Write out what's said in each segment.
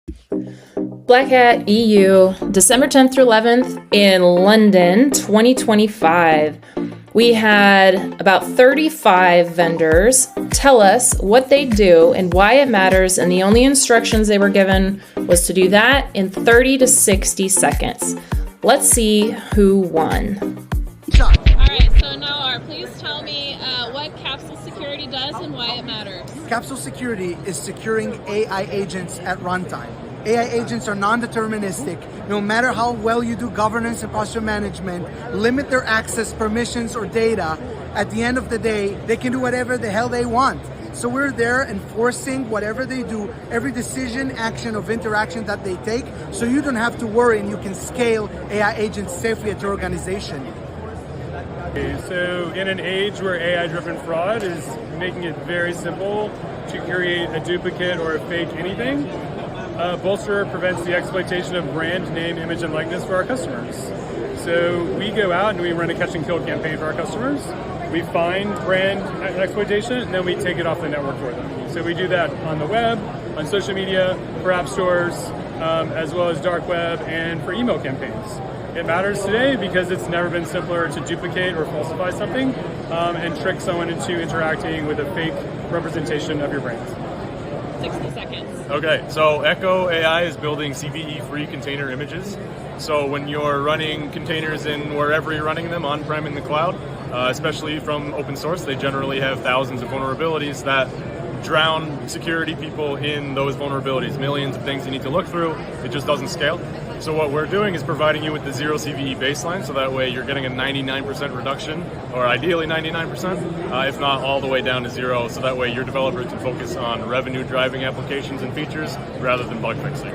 BlackHat EU, December 10th through 11th in London, 2025. We had about 35 vendors tell us what they do and why it matters, and the only instructions they were given was to do that in 30 to 60 seconds. Let's see who won. All right, so Nawar, please tell me what Capsule Security does and why it matters. Capsule Security is securing AI agents at runtime. AI agents are non-deterministic. No matter how well you do governance and posture management, limit their access, permissions, or data, at the end of the day, they can do whatever the hell they want. So we're there enforcing whatever they do, every decision, action, of interaction that they take, so you don't have to worry and you can scale AI agents safely at your organization. So in an age where AI-driven fraud is making it very simple to create a duplicate or a fake anything, Bolster prevents the exploitation of brand, name, image, and likeness for our customers. So we go out and we run a catch and kill campaign for our customers. We find brand exploitation and then we take it off the network for them. So we do that on the web, on social media, for app stores, as well as dark web, and for email campaigns. It matters today because it's never been simpler to duplicate or falsify something and trick someone into interacting with a fake representation of your brand. 60 seconds. Okay, so Echo AI is building CVE-free container images. So when you're running containers in wherever you're running them, on-prem, in the cloud, especially from open source, they generally have thousands of vulnerabilities that drown security people in those vulnerabilities. Millions of things you need to look through. It just doesn't scale. So what we're doing is providing you with the zero CVE baseline, so that way you're getting a 99% reduction, or ideally 99%, if not all the way down to zero, so that way your developer can focus on revenue-driving applications and features rather than bug fixing.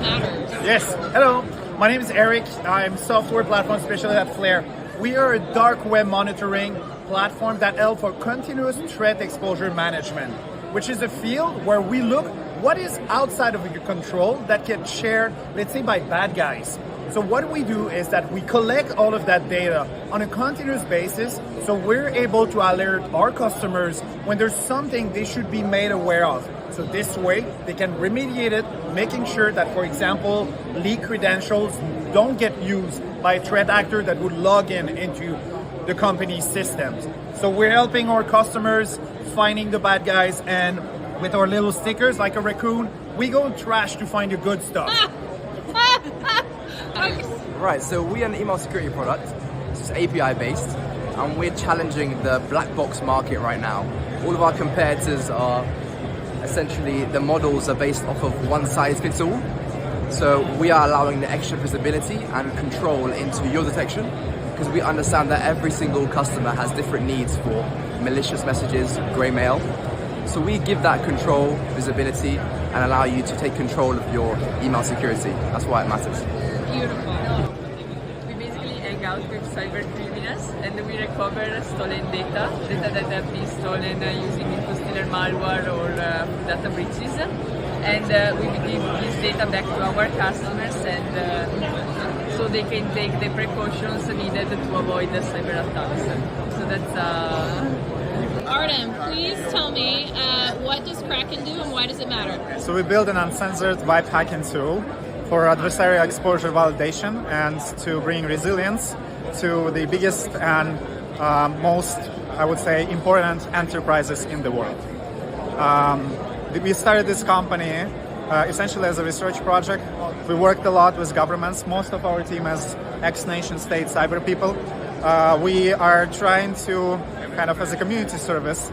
Matters. Yes, hello, my name is Eric. I'm software platform specialist at Flare. We are a dark web monitoring platform that helps for continuous threat exposure management, which is a field where we look what is outside of your control that gets shared, let's say, by bad guys. So what we do is that we collect all of that data on a continuous basis, so we're able to alert our customers when there's something they should be made aware of. So this way, they can remediate it, making sure that, for example, leak credentials don't get used by a threat actor that would log into the company's systems. So we're helping our customers finding the bad guys, and with our little stickers like a raccoon, we go trash to find the good stuff. Right, so we are an email security product. It's API based, and we're challenging the black box market right now. All of our competitors are essentially, the models are based off of one size fits all. So we are allowing the extra visibility and control into your detection, because we understand that every single customer has different needs for malicious messages, grey mail. So we give that control, visibility, and allow you to take control of your email security. That's why it matters. Beautiful. We basically hang out with cyber criminals and we recover stolen data that have been stolen using infostealer malware or data breaches. And we give this data back to our customers, and so they can take the precautions needed to avoid the cyber attacks. So that's Artem, please tell me what does Cracken do and why does it matter? So we build an uncensored web hacking tool for adversarial exposure validation and to bring resilience to the biggest and most, I would say, important enterprises in the world. We started this company essentially as a research project. We worked a lot with governments. Most of our team is ex-nation state cyber people. We are trying to, kind of as a community service,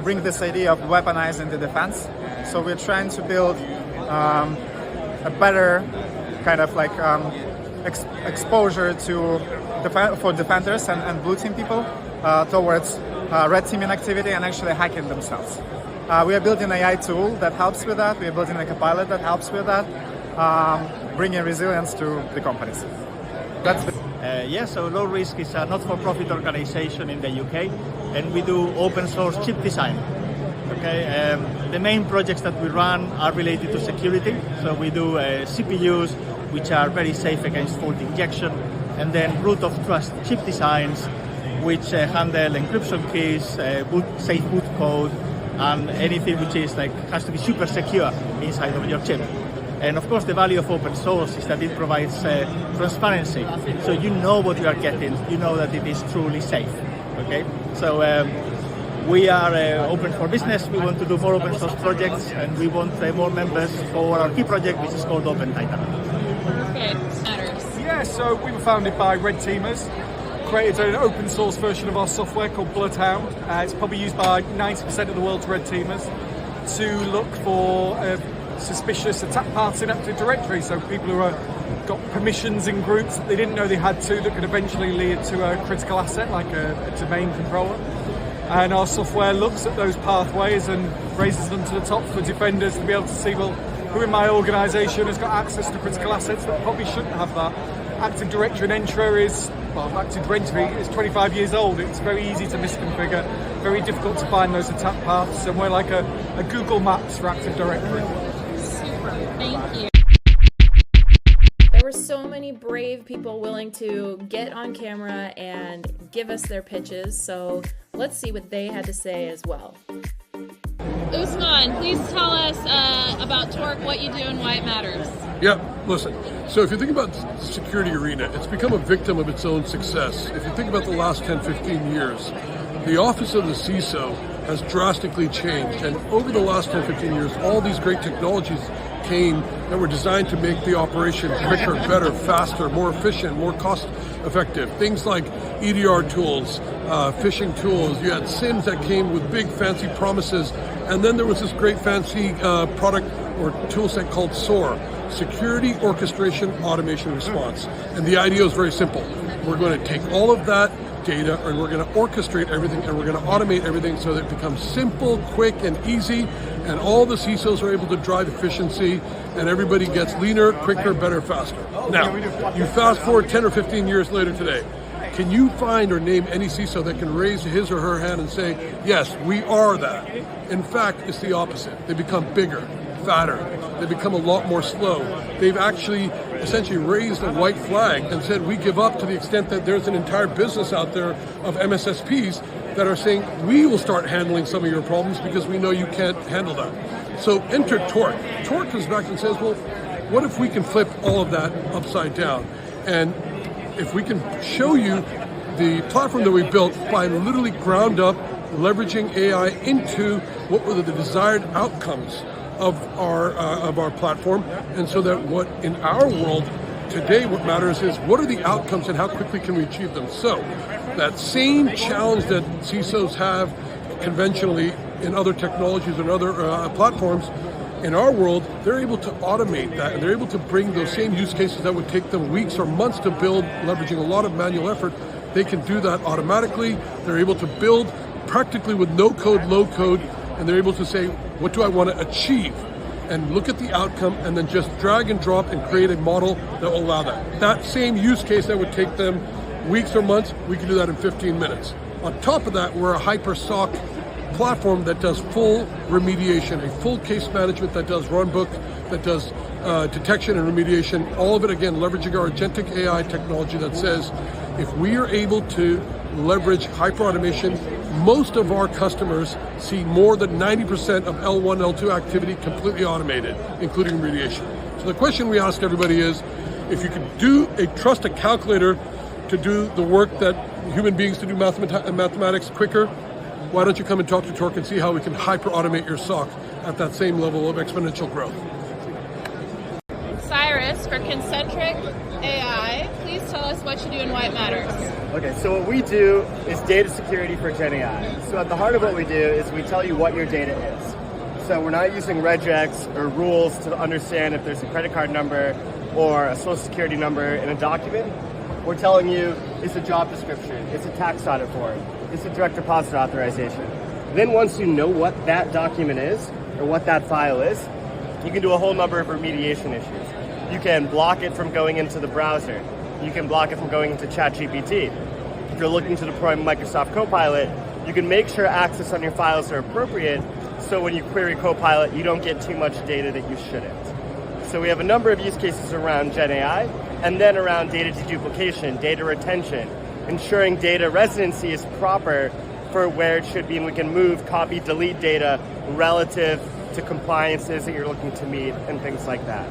bring this idea of weaponizing the defense. So we're trying to build a better kind of like exposure to for defenders and blue team people towards red teaming activity and actually hacking themselves. We are building an AI tool that helps with that. We are building a Copilot that helps with that, bringing resilience to the companies. That's Yes, so lowRISC is a not-for-profit organization in the UK, and we do open source chip design. Okay, the main projects that we run are related to security. So we do CPUs, which are very safe against fault injection, and then root of trust chip designs, which handle encryption keys, safe boot code, and anything which is like has to be super secure inside of your chip. And of course, the value of open source is that it provides transparency. So you know what you are getting, you know that it is truly safe. Okay, so we are open for business. We want to do more open source projects, and we want more members for our key project, which is called Open Titan. Perfect. Matters. Yeah, so we were founded by red teamers, created an open source version of our software called Bloodhound. It's probably used by 90% of the world's red teamers to look for suspicious attack paths in Active Directory. So people who are got permissions in groups that they didn't know they had to, that could eventually lead to a critical asset like a domain controller. And our software looks at those pathways and raises them to the top for defenders to be able to see, well, who in my organisation has got access to critical assets that probably shouldn't have that. Active Directory and Entra Active Directory is 25 years old. It's very easy to misconfigure, very difficult to find those attack paths, and we're like a Google Maps for Active Directory. Super. Thank you. There were so many brave people willing to get on camera and give us their pitches, so let's see what they had to say as well. Usman, please tell us about Torq, what you do and why it matters. Yeah, listen. So if you think about the security arena, it's become a victim of its own success. If you think about the last 10, 15 years, the office of the CISO has drastically changed. And over the last 10, 15 years, all these great technologies came that were designed to make the operation quicker, better, faster, more efficient, more cost effective. Things like EDR tools, phishing tools. You had SIMs that came with big fancy promises. And then there was this great fancy product or tool set called SOAR, Security Orchestration Automation Response. And the idea is very simple. We're going to take all of that data and we're going to orchestrate everything and we're going to automate everything so that it becomes simple, quick, and easy, and all the CISOs are able to drive efficiency and everybody gets leaner, quicker, better, faster. Now, you fast forward 10 or 15 years later today, can you find or name any CISO that can raise his or her hand and say, yes, we are that? In fact, it's the opposite. They become bigger, fatter. They become a lot more slow. They've actually essentially raised a white flag and said we give up, to the extent that there's an entire business out there of MSSPs that are saying we will start handling some of your problems because we know you can't handle that. So enter Torq. Torq comes back and says, well, what if we can flip all of that upside down? And if we can show you the platform that we built by literally ground up, leveraging AI into what were the desired outcomes of our platform, and so that what in our world today what matters is what are the outcomes and how quickly can we achieve them. So that same challenge that CISOs have conventionally in other technologies and other platforms, in our world, they're able to automate that, and they're able to bring those same use cases that would take them weeks or months to build, leveraging a lot of manual effort. They can do that automatically. They're able to build practically with no code, low code, and they're able to say, what do I want to achieve? And look at the outcome and then just drag and drop and create a model that will allow that. That same use case that would take them weeks or months, we can do that in 15 minutes. On top of that, we're a hyper SOC platform that does full remediation, a full case management that does runbook, that does detection and remediation, all of it again leveraging our agentic AI technology that says if we are able to leverage hyper automation, most of our customers see more than 90% of L1, L2 activity completely automated, including remediation. So the question we ask everybody is, if you could trust a calculator to do the work that human beings to do mathematics quicker, why don't you come and talk to Torq and see how we can hyper automate your SOC at that same level of exponential growth. Cyrus for Concentric AI, please tell us what you do and why it matters. Okay, so what we do is data security for Gen AI. So at the heart of what we do is we tell you what your data is. So we're not using regex or rules to understand if there's a credit card number or a social security number in a document. We're telling you it's a job description, it's a tax audit form, it's a direct deposit authorization. Then once you know what that document is or what that file is, you can do a whole number of remediation issues. You can block it from going into the browser. You can block it from going into ChatGPT. If you're looking to deploy Microsoft Copilot, you can make sure access on your files are appropriate so when you query Copilot, you don't get too much data that you shouldn't. So we have a number of use cases around Gen AI, and then around data deduplication, data retention, ensuring data residency is proper for where it should be, and we can move, copy, delete data relative to compliances that you're looking to meet and things like that.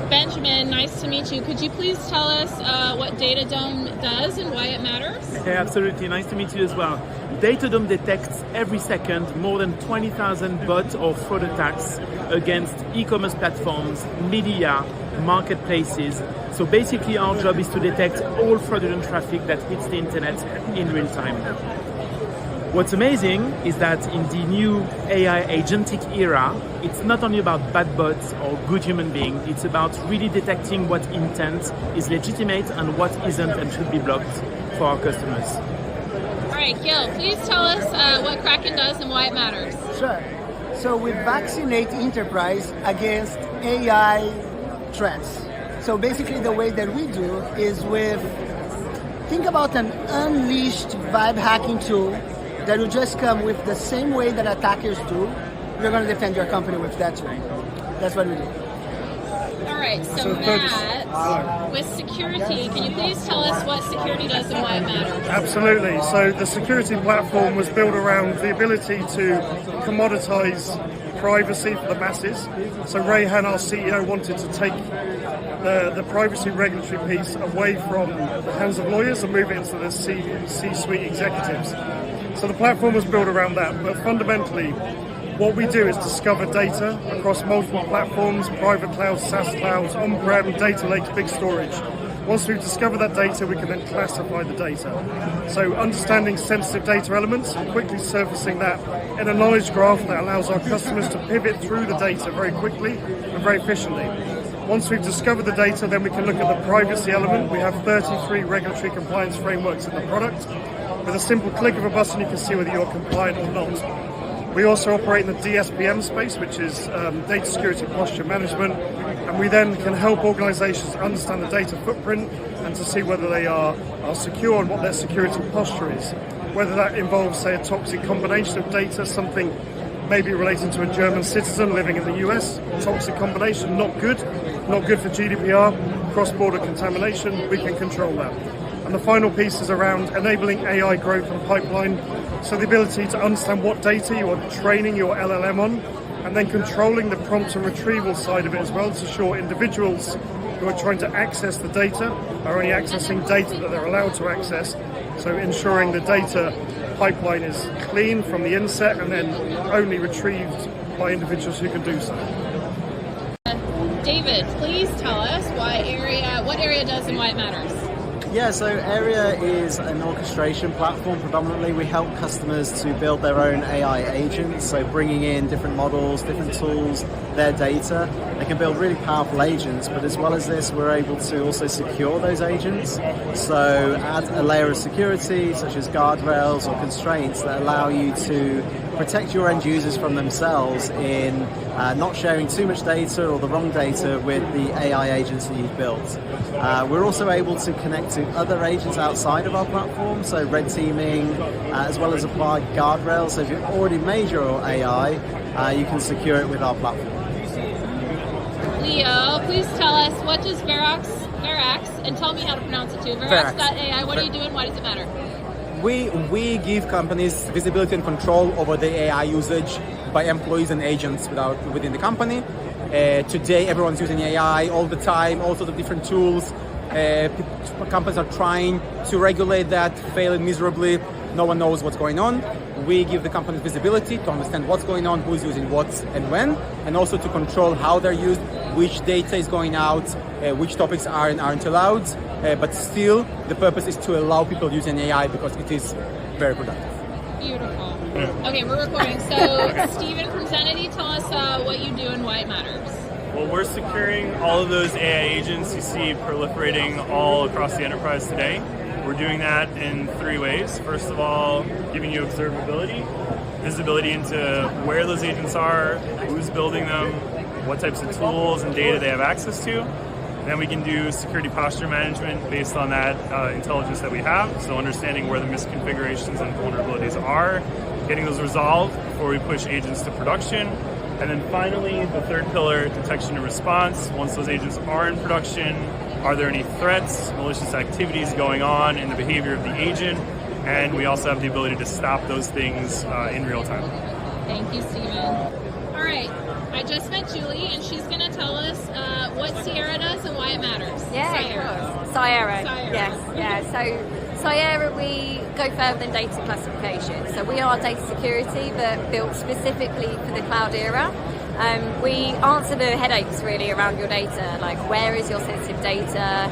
Benjamin, nice to meet you. Could you please tell us what DataDome does and why it matters? Yeah, absolutely. Nice to meet you as well. DataDome detects every second more than 20,000 bot or fraud attacks against e-commerce platforms, media, marketplaces. So basically our job is to detect all fraudulent traffic that hits the internet in real time. What's amazing is that in the new AI agentic era, it's not only about bad bots or good human beings, it's about really detecting what intent is legitimate and what isn't and should be blocked for our customers. All right, Gil, please tell us what Cracken does and why it matters. Sure. So we vaccinate enterprise against AI threats. So basically the way that we do is think about an unleashed vibe hacking tool that will just come with the same way that attackers do. We're going to defend your company with that tool. That's what we do. All right, so Matt, with security, can you please tell us what security does and why it matters? Absolutely. So the security platform was built around the ability to commoditize privacy for the masses. So Rayhan, our CEO, wanted to take the privacy regulatory piece away from the hands of lawyers and move it into the C-suite executives. So the platform was built around that, but fundamentally what we do is discover data across multiple platforms, private clouds, SaaS clouds, on-prem, data lakes, big storage. Once we've discovered that data, we can then classify the data. So understanding sensitive data elements and quickly surfacing that in a knowledge graph that allows our customers to pivot through the data very quickly and very efficiently. Once we've discovered the data, then we can look at the privacy element. We have 33 regulatory compliance frameworks in the product. With a simple click of a button, you can see whether you're compliant or not. We also operate in the DSPM space, which is data security posture management, and we then can help organizations understand the data footprint and to see whether they are secure and what their security posture is. Whether that involves, say, a toxic combination of data, something maybe relating to a German citizen living in the US, toxic combination, not good for GDPR, cross-border contamination, we can control that. And the final piece is around enabling AI growth and pipeline, so the ability to understand what data you are training your LLM on, and then controlling the prompt and retrieval side of it as well to ensure individuals who are trying to access the data are only accessing data that they're allowed to access, so ensuring the data pipeline is clean from the inset and then only retrieved by individuals who can do so. David, please tell us what Airia does and why it matters. Yeah, so Airia is an orchestration platform. Predominantly, we help customers to build their own AI agents, so bringing in different models, different tools, their data. They can build really powerful agents, but as well as this, we're able to also secure those agents. So add a layer of security, such as guardrails or constraints that allow you to protect your end users from themselves in not sharing too much data or the wrong data with the AI agents that you've built. We're also able to connect to other agents outside of our platform, so red teaming, as well as apply guardrails. So if you've already made your AI, you can secure it with our platform. Leo, please tell us, what does Verax, and tell me how to pronounce it too. Verax.ai, what do you do and why does it matter? We give companies visibility and control over the AI usage by employees and agents within the company. Today, everyone's using AI all the time, all sorts of different tools. Companies are trying to regulate that, failing miserably. No one knows what's going on. We give the companies visibility to understand what's going on, who's using what and when, and also to control how they're used, which data is going out, which topics are and aren't allowed. But still, the purpose is to allow people using AI because it is very productive. Beautiful. Okay, we're recording. So, Steven from Zenity, tell us what you do and why it matters. Well, we're securing all of those AI agents you see proliferating all across the enterprise today. We're doing that in 3 ways. First of all, giving you observability, visibility into where those agents are, who's building them, what types of tools and data they have access to. Then we can do security posture management based on that intelligence that we have. So understanding where the misconfigurations and vulnerabilities are, getting those resolved before we push agents to production. And then finally, the third pillar, detection and response. Once those agents are in production, are there any threats, malicious activities going on in the behavior of the agent? And we also have the ability to stop those things in real time. Thank you, Steven. right, I just met Julie, and she's going to tell us what Cyera does and why it matters. Yeah, of course. Cyera. Yes, yeah. So Cyera, we go further than data classification. So we are data security, but built specifically for the cloud era. We answer the headaches really around your data, like where is your sensitive data,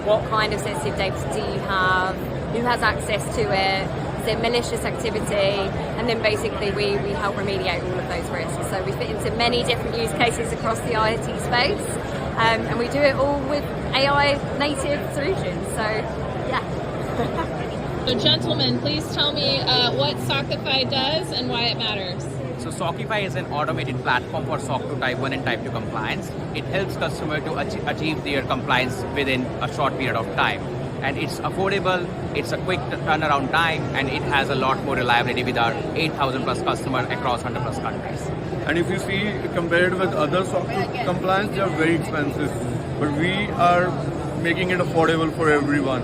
what kind of sensitive data do you have, who has access to it, is there malicious activity, and then basically we help remediate all of those risks. So we fit into many different use cases across the IT space, and we do it all with AI native solutions. So yeah. So gentlemen, please tell me what Socify does and why it matters. So Socify is an automated platform for SOC 2 Type 1 and Type 2 compliance. It helps customers to achieve their compliance within a short period of time. And it's affordable, it's a quick turnaround time, and it has a lot more reliability with our 8,000 plus customers across 100 plus countries. And if you see, compared with other SOC 2 compliance, they are very expensive. But we are making it affordable for everyone.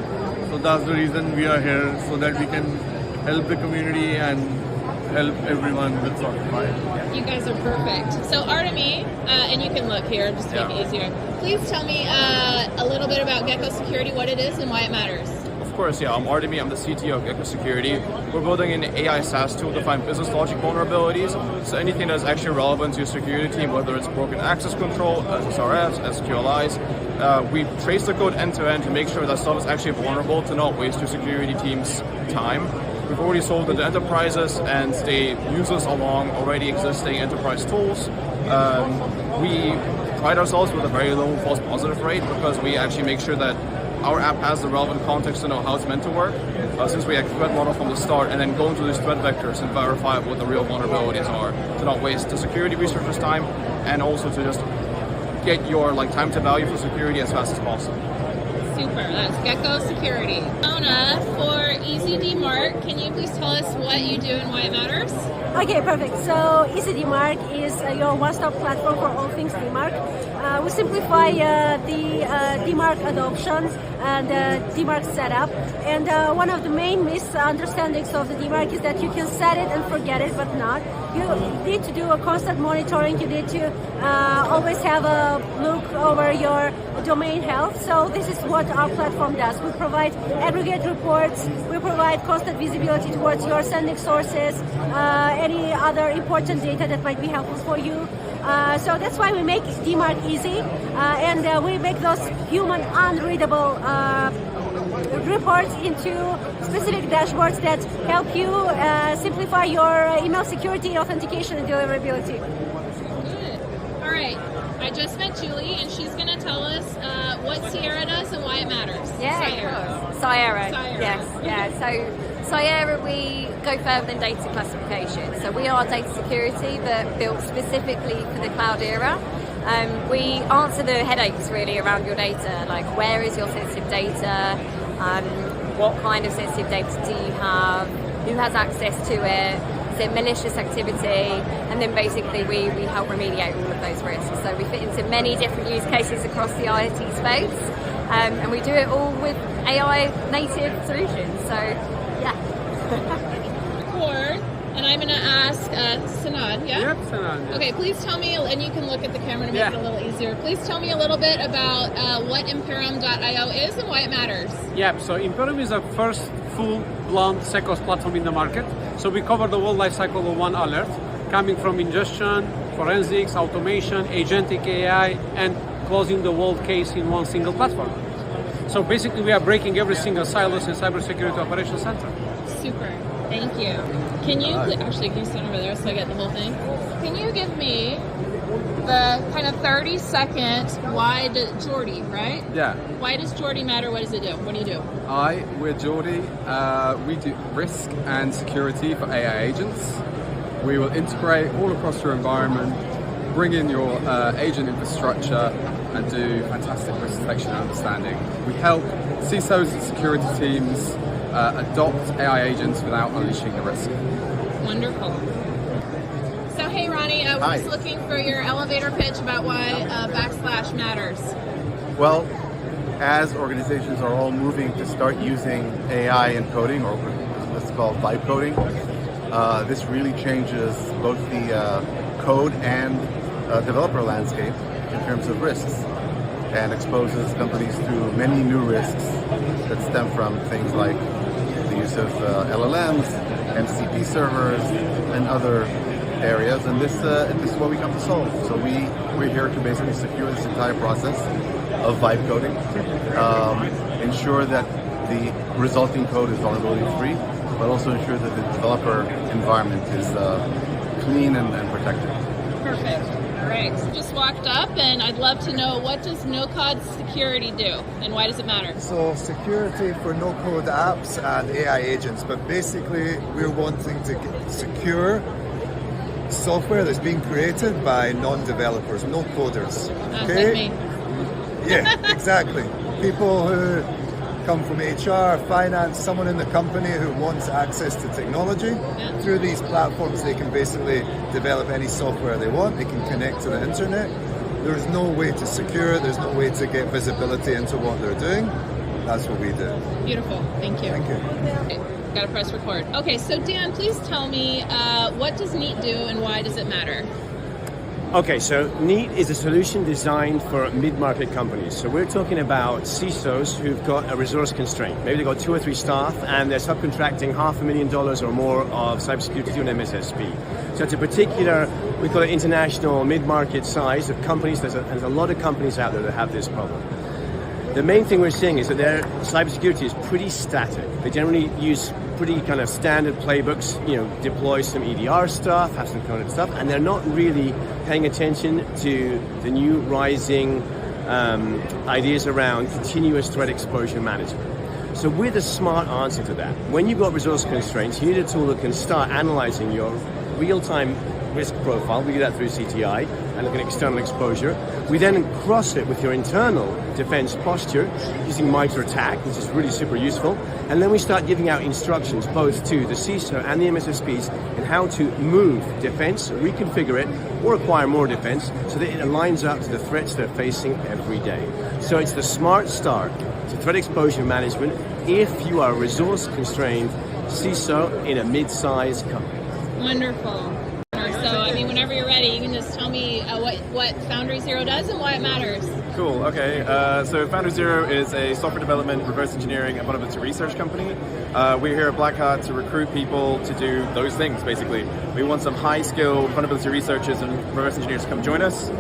So that's the reason we are here, so that we can help the community and help everyone with Socify. You guys are perfect. So Artemi, and you can look here, just to make it easier. Please tell me a little bit about Gecko Security, what it is and why it matters. Of course, yeah, I'm Artemi, I'm the CTO of Gecko Security. We're building an AI SaaS tool to find business logic vulnerabilities. So anything that's actually relevant to your security team, whether it's broken access control, SSRFs, SQLIs, we trace the code end to end to make sure that stuff is actually vulnerable to not waste your security team's time. We've already sold it to enterprises, and they use us along already existing enterprise tools. We pride ourselves with a very low false positive rate because we actually make sure that our app has the relevant context to know how it's meant to work, since we actually threat model from the start and then go into these threat vectors and verify what the real vulnerabilities are to not waste the security researchers' time, and also to just get your time to value for security as fast as possible. Super, that's Gecko Security. Mona, for EasyDMark, can you please tell us what you do and why it matters? Okay, perfect. So EasyDMark is your one-stop platform for all things DMARC. We simplify the DMARC adoption and DMARC setup. And one of the main misunderstandings of the DMARC is that you can set it and forget it, but not. You need to do a constant monitoring. You need to always have a look over your domain health. So this is what our platform does. We provide aggregate reports. We provide constant visibility towards your sending sources, any other important data that might be helpful for you. So that's why we make DMARC easy, and we make those human unreadable reports into specific dashboards that help you simplify your email security, authentication, and deliverability. Good. All right. I just met Julie, and she's going to tell us what Cyera does and why it matters. Yeah, Cyera. Yes, yeah. So Cyera, we go further than data classification. So we are data security, but built specifically for the cloud era. We answer the headaches really around your data, like where is your sensitive data, what kind of sensitive data do you have, who has access to it, is there malicious activity, and then basically we help remediate all of those risks. So we fit into many different use cases across the IT space, and we do it all with AI native solutions. So yeah. And I'm going to ask Sanad, yeah? Yep, Sanad. Yeah. Okay, please tell me, and you can look at the camera to make it a little easier. Please tell me a little bit about what Imperium.io is and why it matters. Yeah, so Imperium is the first full-blown SecOps platform in the market. So we cover the whole lifecycle of one alert, coming from ingestion, forensics, automation, agentic AI, and closing the whole case in one single platform. So basically we are breaking every single silos in cybersecurity operations center. Super. Thank you. Can you actually can you stand over there so I get the whole thing? Can you give me the kind of 30-second why Geordie, right? Yeah. Why does Geordie matter? What does it do? What do you do? We're Geordie. We do risk and security for AI agents. We will integrate all across your environment, bring in your agent infrastructure, and do fantastic risk detection and understanding. We help CISOs and security teams adopt AI agents without unleashing the risk. Wonderful. So hey Ronnie, we're just looking for your elevator pitch about why Backslash matters. Well, as organizations are all moving to start using AI in coding, or what's called vibe coding, this really changes both the code and developer landscape in terms of risks, and exposes companies to many new risks that stem from things like the use of LLMs, MCP servers, and other areas. And this is what we come to solve. So we're here to basically secure this entire process of vibe coding, ensure that the resulting code is vulnerability free, but also ensure that the developer environment is clean and protected. Perfect. All right. So just walked up, and I'd love to know, what does NOKOD Security do, and why does it matter? So security for no-code apps and AI agents, but basically we're wanting to secure software that's being created by non-developers, no coders. Okay? Like me. Yeah, exactly. People who come from HR, finance, someone in the company who wants access to technology. Through these platforms, they can basically develop any software they want. They can connect to the internet. There's no way to secure it. There's no way to get visibility into what they're doing. That's what we do. Beautiful. Thank you. Thank you. Okay, gotta press record. Okay, so Dan, please tell me, what does NEAT do and why does it matter? Okay, so NEAT is a solution designed for mid-market companies. So we're talking about CISOs who've got a resource constraint. Maybe they've got 2 or 3 staff and they're subcontracting $500,000 or more of cybersecurity to an MSSP. So it's a particular, we call it international mid-market size of companies. There's a lot of companies out there that have this problem. The main thing we're seeing is that their cybersecurity is pretty static. They generally use pretty kind of standard playbooks, deploy some EDR stuff, have some coded stuff, and they're not really paying attention to the new rising ideas around continuous threat exposure management. So we're the smart answer to that. When you've got resource constraints, you need a tool that can start analyzing your real-time risk profile. We do that through CTI and look at external exposure. We then cross it with your internal defense posture using MITRE ATT&CK, which is really super useful. And then we start giving out instructions both to the CISO and the MSSPs in how to move defense, reconfigure it, or acquire more defense so that it aligns up to the threats they're facing every day. So it's the smart start to threat exposure management if you are a resource-constrained CISO in a mid-sized company. Wonderful. So, whenever you're ready, you can just tell me what FoundryZero does and why it matters. Cool, okay. So FoundryZero is a software development, reverse engineering, and vulnerability research company. We're here at BlackHat to recruit people to do those things, basically. We want some high-skilled vulnerability researchers and reverse engineers to come join us.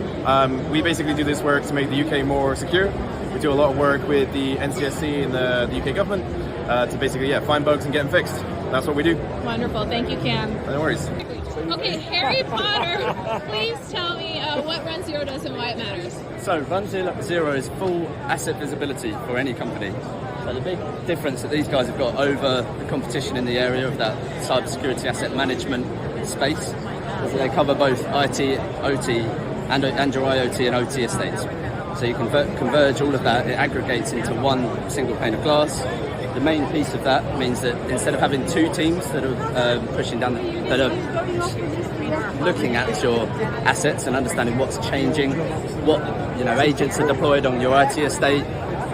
We basically do this work to make the UK more secure. We do a lot of work with the NCSC and the UK government to basically, find bugs and get them fixed. That's what we do. Wonderful. Thank you, Cam. No worries. Okay, Harry Potter, please tell me what RunZero does and why it matters. So RunZero is full asset visibility for any company. So the big difference that these guys have got over the competition in the area of that cybersecurity asset management space is that they cover both IT, OT, and your IoT and OT estates. So you can converge all of that, it aggregates into one single pane of glass. The main piece of that means that instead of having 2 teams that are pushing down, that are looking at your assets and understanding what's changing, what agents are deployed on your IT estate,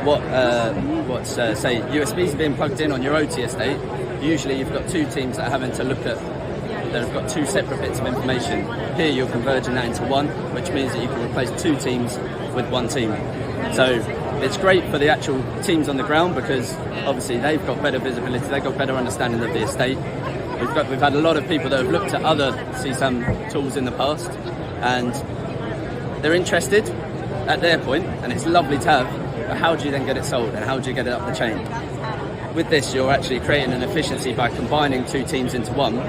what's say USBs are being plugged in on your OT estate. Usually you've got 2 teams that are having to look at that have got 2 separate bits of information. Here you're converging that into one, which means that you can replace 2 teams with 1 team. So it's great for the actual teams on the ground because obviously they've got better visibility, they've got better understanding of the estate. We've had a lot of people that have looked at other CSAM tools in the past and they're interested at their point, and it's lovely to have, but how do you then get it sold and how do you get it up the chain? With this, you're actually creating an efficiency by combining 2 teams into one,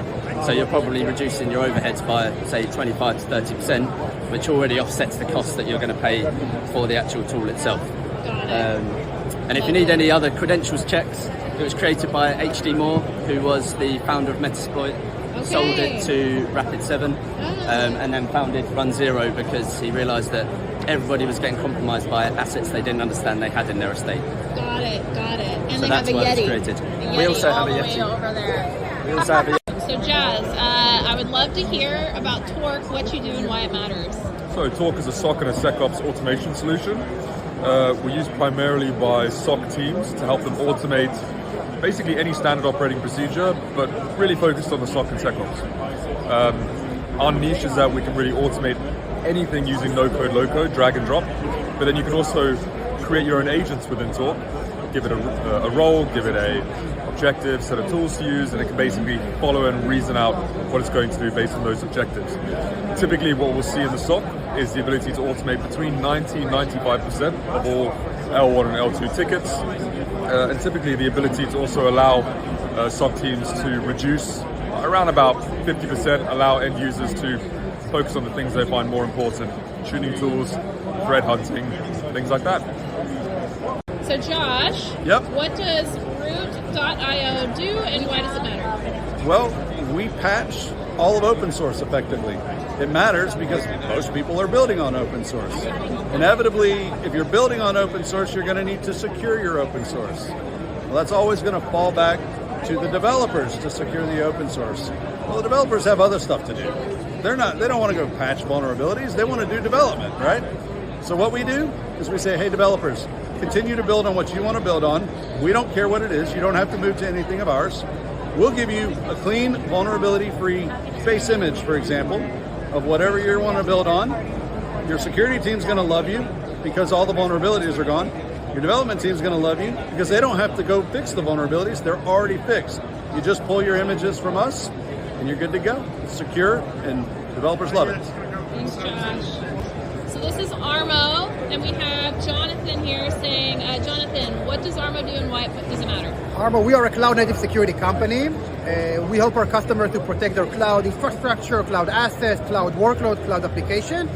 so you're probably reducing your overheads by, say, 25 to 30%, which already offsets the cost that you're going to pay for the actual tool itself. And if you need any other credentials checks, it was created by HD Moore, who was the founder of Metasploit, sold it to Rapid7, and then founded RunZero because he realised that everybody was getting compromised by assets they didn't understand they had in their estate. Got it. And so they that's have a why Yeti. it was created. A Yeti We also have a all the Yeti. way over there. We also have a Yeti. So Jazz, I would love to hear about Torq, what you do and why it matters. So Torq is a SOC and a SecOps automation solution. We're used primarily by SOC teams to help them automate basically any standard operating procedure, but really focused on the SOC and SecOps. Our niche is that we can really automate anything using no-code, low-code, drag and drop. But then you can also create your own agents within Torq, give it a role, give it a objective, set of tools to use, and it can basically follow and reason out what it's going to do based on those objectives. Typically what we'll see in the SOC is the ability to automate between 90 and 95% of all L1 and L2 tickets, and typically the ability to also allow SOC teams to reduce around about 50%, allow end users to focus on the things they find more important, tuning tools, threat hunting, things like that. So Josh, Yep. what does root.io do and why does it matter? Well, we patch all of open source effectively. It matters because most people are building on open source. Inevitably, if you're building on open source, you're going to need to secure your open source. Well, that's always going to fall back to the developers to secure the open source. Well, the developers have other stuff to do. They don't want to go patch vulnerabilities. They want to do development, right? So what we do is we say, hey, developers, continue to build on what you want to build on. We don't care what it is. You don't have to move to anything of ours. We'll give you a clean, vulnerability-free face image, for example, of whatever you want to build on. Your security team's going to love you because all the vulnerabilities are gone. Your development team's going to love you because they don't have to go fix the vulnerabilities. They're already fixed. You just pull your images from us and you're good to go. It's secure and developers love it. Thanks, Josh. So this is Armo, and we have Jonathan here saying, Jonathan, what does Armo do and why does it matter? Armo, we are a cloud-native security company. We help our customers to protect their cloud infrastructure, cloud assets, cloud workload, cloud application.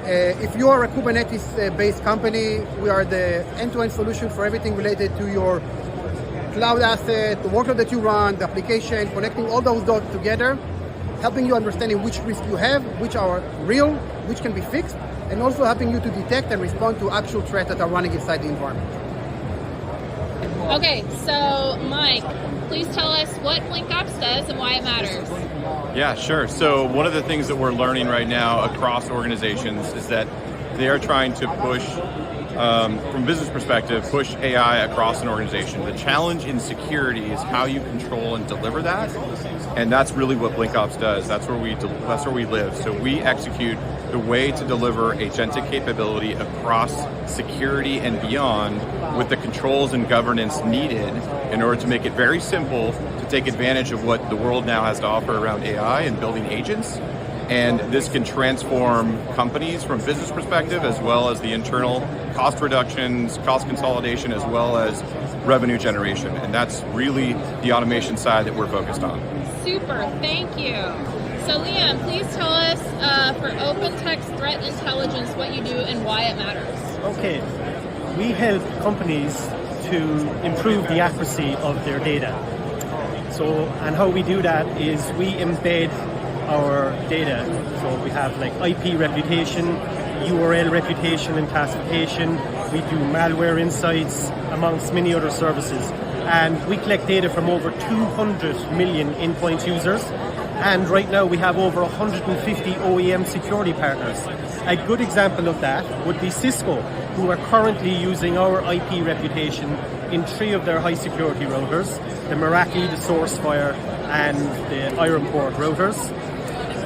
If you are a Kubernetes-based company, we are the end-to-end solution for everything related to your cloud asset, the workload that you run, the application, connecting all those dots together, helping you understanding which risk you have, which are real, which can be fixed, and also helping you to detect and respond to actual threats that are running inside the environment. Okay, so Mike, please tell us what BlinkOps does and why it matters. Yeah, sure. So one of the things that we're learning right now across organizations is that they are trying to push, from a business perspective, push AI across an organization. The challenge in security is how you control and deliver that, and that's really what BlinkOps does. That's where we live. So we execute the way to deliver agentic capability across security and beyond with the controls and governance needed in order to make it very simple to take advantage of what the world now has to offer around AI and building agents. And this can transform companies from a business perspective as well as the internal cost reductions, cost consolidation, as well as revenue generation. And that's really the automation side that we're focused on. Super, thank you. So Liam, please tell us for opentext threat intelligence what you do and why it matters. Okay, we help companies to improve the accuracy of their data. So, and how we do that is we embed our data. So we have like IP reputation, URL reputation and classification. We do malware insights amongst many other services. And we collect data from over 200 million endpoint users. And right now we have over 150 OEM security partners. A good example of that would be Cisco, who are currently using our IP reputation in 3 of their high security routers, the Meraki, the Socify, and the Ironport routers.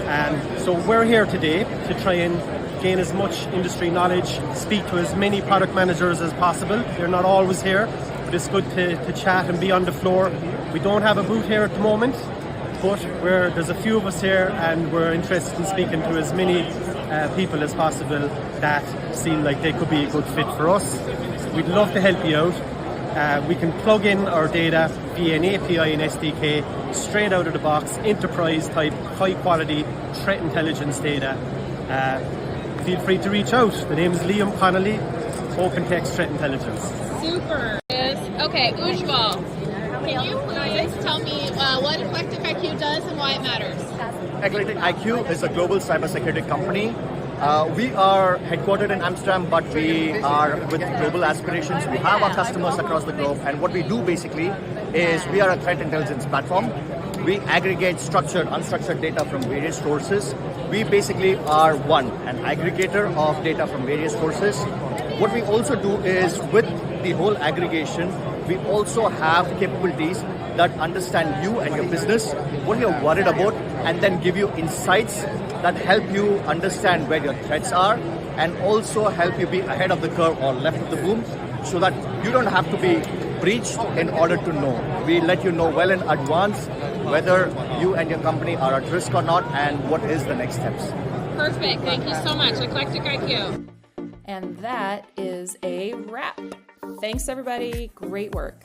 And so we're here today to try and gain as much industry knowledge, speak to as many product managers as possible. They're not always here, but it's good to chat and be on the floor. We don't have a booth here at the moment, but there's a few of us here and we're interested in speaking to as many people as possible that seem like they could be a good fit for us. We'd love to help you out. We can plug in our data via an API and SDK straight out of the box, enterprise type, high quality threat intelligence data. Feel free to reach out. The name is Liam Connolly, opentext threat intelligence. Super. Okay, Ujval, can you please tell me what EclectiqIQ does and why it matters? EclectiqIQ is a global cybersecurity company. We are headquartered in Amsterdam, but we are with global aspirations. We have our customers across the globe, and what we do basically is we are a threat intelligence platform. We aggregate structured, unstructured data from various sources. We basically are an aggregator of data from various sources. What we also do is with the whole aggregation, we also have capabilities that understand you and your business, what you're worried about, and then give you insights that help you understand where your threats are and also help you be ahead of the curve or left of the boom so that you don't have to be breached in order to know. We let you know well in advance whether you and your company are at risk or not and what is the next steps. Perfect. Thank you so much, EclectiqIQ. And that is a wrap. Thanks, everybody. Great work.